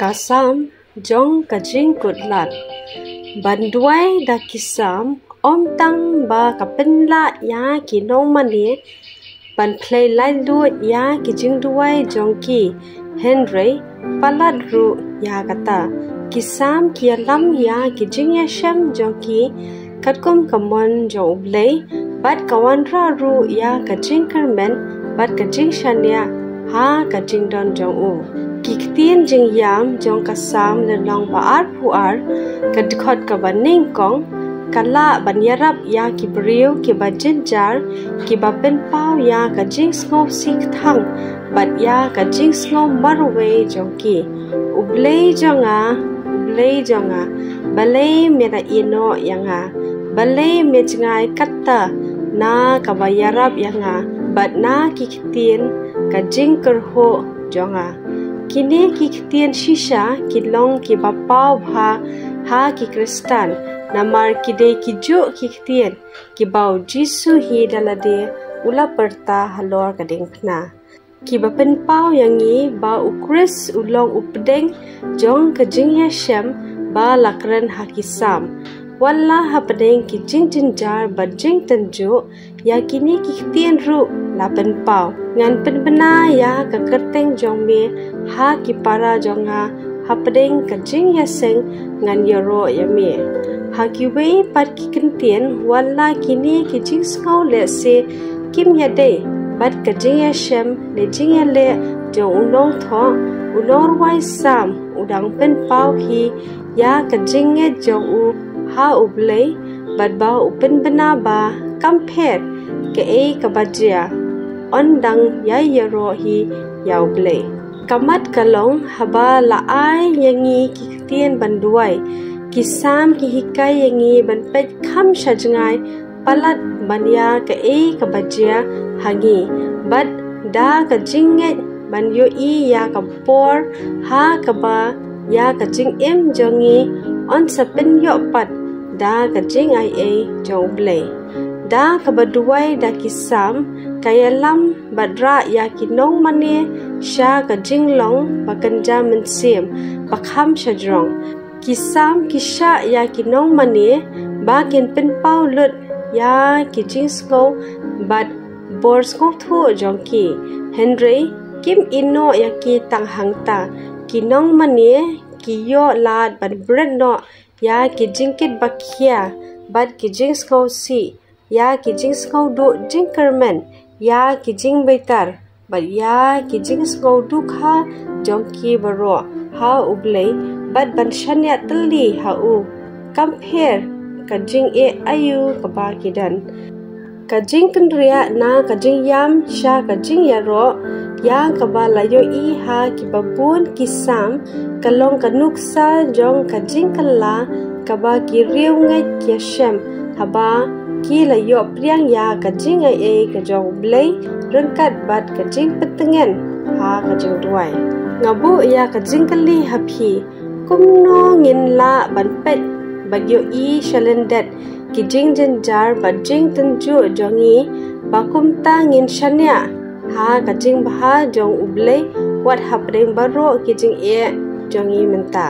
Kasam jong kajing kutlat. Banduai da kisam om tang ba kapenla ya kinong mani. Ban play lai lut ya kijing duai jong ki Henry palat ru ya kata. Kisam kia lam ya kijing ya shem jong ki katkum kamon jong ublay. Bat kawan ra ru ya kajing kermen bat kajing shania ha kajing don jong u. Kiktin jing yam jong kasam lelong baar puar kadkhot ka baning kong kala banyarap ya ki beriu ki bajin jar ki bapen pau ya ka jing sngo sik thang bat ya ka jing sngo marwe jong ki ublei jonga balei mera ino yanga balei mejngai katta na ka bayarap yanga bat na kiktin ka jing kerho jonga kini kiktian shisha kilong ki bapau bha ha ki kristan namar kide kiju kiktian ki bau jisu hi dalade ula perta halor kadeng kna ki bapen pau yangi ba ukris ulong updeng jong kajing ya shem ba lakran hakisam walla hapdeng ki jing jar ba jing tanju ya kini kiktian ru lapen pau ngan penbena ya ka kerteng jong me ha ki para jonga hapdeng kajing ya seng ngan yoro ya me ha ki wei pat ki kentien walla kini ki jing skau le se kim ya de bat kajing ya shem le jing ya le jong unong tho unor wai sam udang pen pau hi ya kajing ye jong u ha ublei bat ba upen bena ba kampher ke e kabajia ondang ya yero hi ya ublei kamat kalong haba la ai yangi kiktian banduai kisam ki hikai yangi ban pet kham shajngai palat banya ke e kabajia hangi bat da ka jinget ban yo i ya ka por ha ka ba ya ka jing em jongi on sapen yo pat da ka jing ai e jong blei da ka baduai da kisam kaya lam badra ya kinong mane sha ka jing long bakanja mensim bakham shajrong kisam kisha ya kinong mane ba kin pen pau lut ya ki jing sko bat bor sko thu jong ki Henry kim ino ya ki tang hangta kinong mane ki yo lat ban bread no ya ki jingkit bakhia bat ki jing sko si ya ki jing sko do jing kermen ya ki jing baitar bat ya ki jing sko du kha jong ki baro ha ublei bat ban shanya tli ha u compare ka jing e ayu ka ba kidan ka jing tundria na ka jing yam sha ka jing yaro ya ka ba layo i ha ki babun kisam kalong kanuksa jong ka jing kala ka ba ki riu ngai ki shem haba ki layo priang ya ka jing ai e ka jong blei rengkat bat ka jing petengen ha ka jing duai ngabu ya ka jing kali hapi kumno ngin la ban pet bagyo i shalendet ki jing jar ba jing tanju jongi bakum ta ngin shania ha ka jing bha jong ublei wat hapdeng baro ki jing e jongi menta